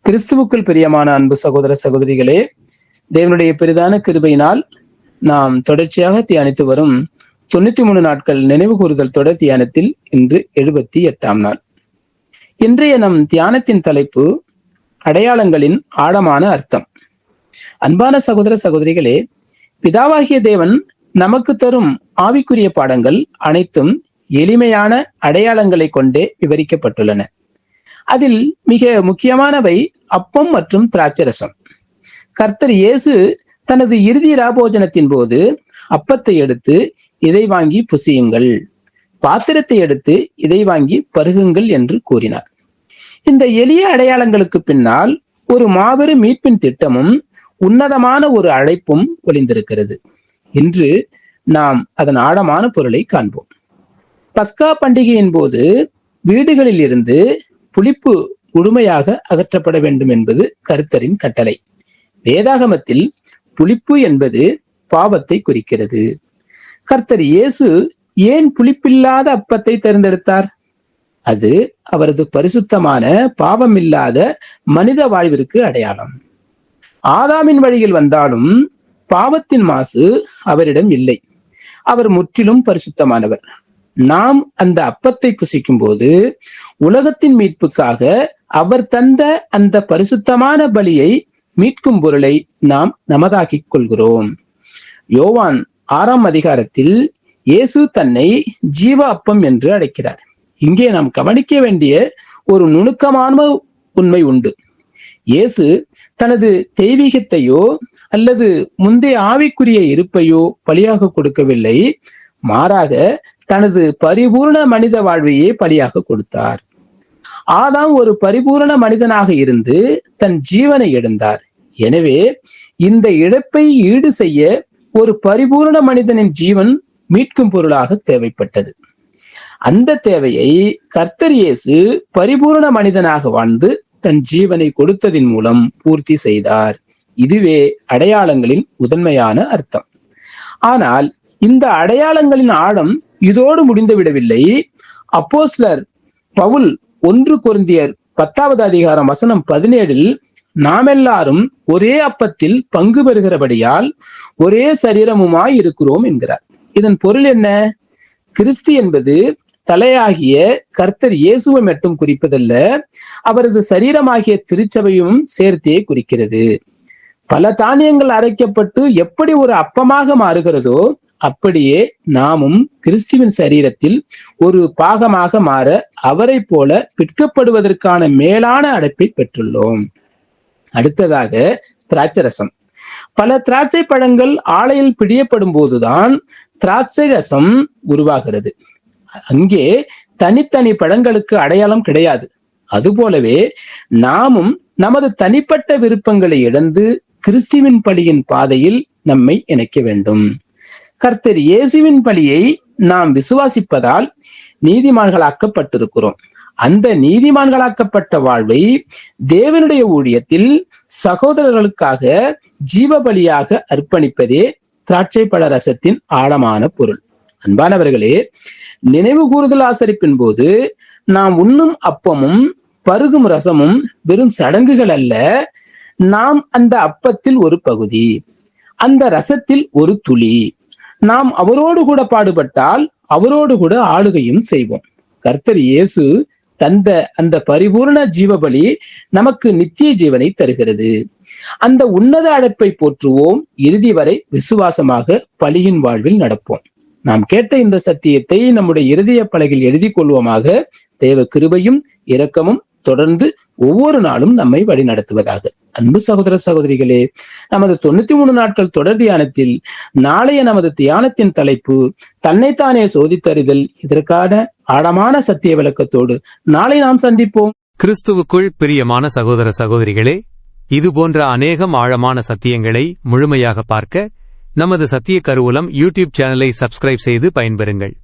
கிறிஸ்துவுக்குள் பிரியமான அன்பு சகோதர சகோதரிகளே, தேவனுடைய பெரிதான கிருபையினால் நாம் தொடர்ச்சியாக தியானித்து வரும் 93 நாட்கள் நினைவு கூறுதல் தொடர் தியானத்தில் இன்று 78ஆம் நாள். இன்றைய நம் தியானத்தின் தலைப்பு அடையாளங்களின் ஆழமான அர்த்தம். அன்பான சகோதர சகோதரிகளே, பிதாவாகிய தேவன் நமக்கு தரும் ஆவிக்குரிய பாடங்கள் அனைத்தும் எளிமையான அடையாளங்களை கொண்டே விவரிக்கப்பட்டுள்ளன. அதில் மிக முக்கியமானவை அப்பம் மற்றும் திராட்சரசம். கர்த்தர் இயேசு தனது இறுதி ராபோஜனத்தின் போது அப்பத்தை எடுத்து இதை வாங்கி புசியுங்கள், பாத்திரத்தை எடுத்து இதை வாங்கி பருகுங்கள் என்று கூறினார். இந்த எளிய அடையாளங்களுக்கு பின்னால் ஒரு மாபெரும் மீட்பின் திட்டமும் உன்னதமான ஒரு அழைப்பும் ஒளிந்திருக்கிறது. இன்று நாம் அதன் ஆழமான பொருளை காண்போம். பஸ்கா பண்டிகையின் போது வீடுகளில் இருந்து புளிப்பு முழுமையாக அகற்றப்பட வேண்டும் என்பது கர்த்தரின் கட்டளை. வேதாகமத்தில் புளிப்பு என்பது பாவத்தை குறிக்கிறது. கர்த்தர் இயேசு ஏன் புளிப்பில்லாத அப்பத்தை தேர்ந்தெடுத்தார்? அது அவரது பரிசுத்தமான பாவமில்லாத மனித வாழ்விற்கு அடையாளம். ஆதாமின் வழியில் வந்தாலும் பாவத்தின் மாசு அவரிடம் இல்லை. அவர் முற்றிலும் பரிசுத்தமானவர். நாம் அந்த அப்பத்தை புசிக்கும் போது உலகத்தின் மீட்புக்காக அவர் தந்த அந்த பரிசுத்தமான பலியை, மீட்கும் பொருளை நாம் நமதாக்கிக் கொள்கிறோம். யோவான் 6ஆம் அதிகாரத்தில் இயேசு தன்னை ஜீவ அப்பம் என்று அழைக்கிறார். இங்கே நாம் கவனிக்க வேண்டிய ஒரு நுணுக்கமான உண்மை உண்டு. இயேசு தனது தெய்வீகத்தையோ அல்லது முந்தைய ஆவிக்குரிய இருப்பையோ பலியாக கொடுக்கவில்லை. மாறாக தனது பரிபூர்ண மனித வாழ்வையே பலியாக கொடுத்தார். ஆதாம் ஒரு பரிபூரண மனிதனாக இருந்து தன் ஜீவனை இழந்தார். எனவே இந்த இழப்பை ஈடு செய்ய ஒரு பரிபூரண மனிதனின் ஜீவன் மீட்கும் பொருளாக தேவைப்பட்டது. அந்த தேவையை கர்த்தர் இயேசு பரிபூரண மனிதனாக வாழ்ந்து தன் ஜீவனை கொடுத்ததின் மூலம் பூர்த்தி செய்தார். இதுவே அடையாளங்களின் முதன்மையான அர்த்தம். ஆனால் இந்த அடையாளங்களின் ஆழம் இதோடு முடிந்து விடவில்லை. அப்போஸ்தலர் பவுல் 1 கொரிந்தியர் 10வது அதிகாரம் வசனம் 17 நாம் எல்லாரும் ஒரே அப்பத்தில் பங்கு பெறுகிறபடியால் ஒரே சரீரமுமாய் இருக்கிறோம் என்கிறார். இதன் பொருள் என்ன? கிறிஸ்து என்பது தலையாகிய கர்த்தர் இயேசுவை மட்டும் குறிப்பதல்ல, அவரது சரீரமாகிய திருச்சபையும் சேர்த்தே குறிக்கிறது. பல தானியங்கள் அரைக்கப்பட்டு எப்படி ஒரு அப்பமாக மாறுகிறதோ அப்படியே நாமும் கிறிஸ்துவின் சரீரத்தில் ஒரு பாகமாக மாற அவரை போல பிற்கப்படுவதற்கான மேலான அழைப்பை பெற்றுள்ளோம். அடுத்ததாக திராட்சரசம். பல திராட்சை பழங்கள் ஆலையில் பிடியப்படும் போதுதான் திராட்சை ரசம் உருவாகிறது. அங்கே தனித்தனி பழங்களுக்கு அடையாளம் கிடையாது. அதுபோலவே நாமும் நமது தனிப்பட்ட விருப்பங்களை இழந்து கிறிஸ்துவின் பலியின் பாதையில் நம்மை இணைக்க வேண்டும். கர்த்தர் இயேசுவின் பலியை நாம் விசுவாசிப்பதால் நீதிமான்களாக்கப்பட்டிருக்கிறோம். அந்த நீதிமான்களாக்கப்பட்ட வாழ்வை தேவனுடைய ஊழியத்தில் சகோதரர்களுக்காக ஜீவ பலியாக அர்ப்பணிப்பதே திராட்சை பழ ரசத்தின் ஆழமான பொருள். அன்பானவர்களே, நினைவு கூறுதல் ஆசரிப்பின் போது நாம் உண்ணும் அப்பமும் பருகும் ரசமும் வெறும் சடங்குகள் அல்ல. நாம் அந்த அப்பத்தில் ஒரு பகுதி, அந்த ரசத்தில் ஒரு துளி. நாம் அவரோடு கூட பாடுபட்டால் அவரோடு கூட ஆளுகையும் செய்வோம். கர்த்தர் இயேசு தந்த அந்த பரிபூர்ண ஜீவபலி நமக்கு நித்திய ஜீவனை தருகிறது. அந்த உன்னத அழைப்பை போற்றுவோம். இறுதி வரை விசுவாசமாக பலியின் வாழ்வில் நடப்போம். நாம் கேட்ட இந்த சத்தியத்தை நம்முடைய இருதய பலகையில் எழுதி கொள்வோமாக. தேவ கிருபையும் இரக்கமும் தொடர்ந்து ஒவ்வொரு நாளும் நம்மை வழி நடத்துவதாக. அன்பு சகோதர சகோதரிகளே, நமது 93 நாட்கள் தொடர் தியானத்தில் நாளைய நமது தியானத்தின் தலைப்பு தன்னைத்தானே சோதித்தறிதல். இதற்கான ஆழமான சத்திய விளக்கத்தோடு நாளை நாம் சந்திப்போம். கிறிஸ்துவுக்குள் பிரியமான சகோதர சகோதரிகளே, இதுபோன்ற அநேகம் ஆழமான சத்தியங்களை முழுமையாக பார்க்க நமது சத்திய கருவூலம் யூடியூப் சேனலை சப்ஸ்கிரைப் செய்து பயன்பெறுங்கள்.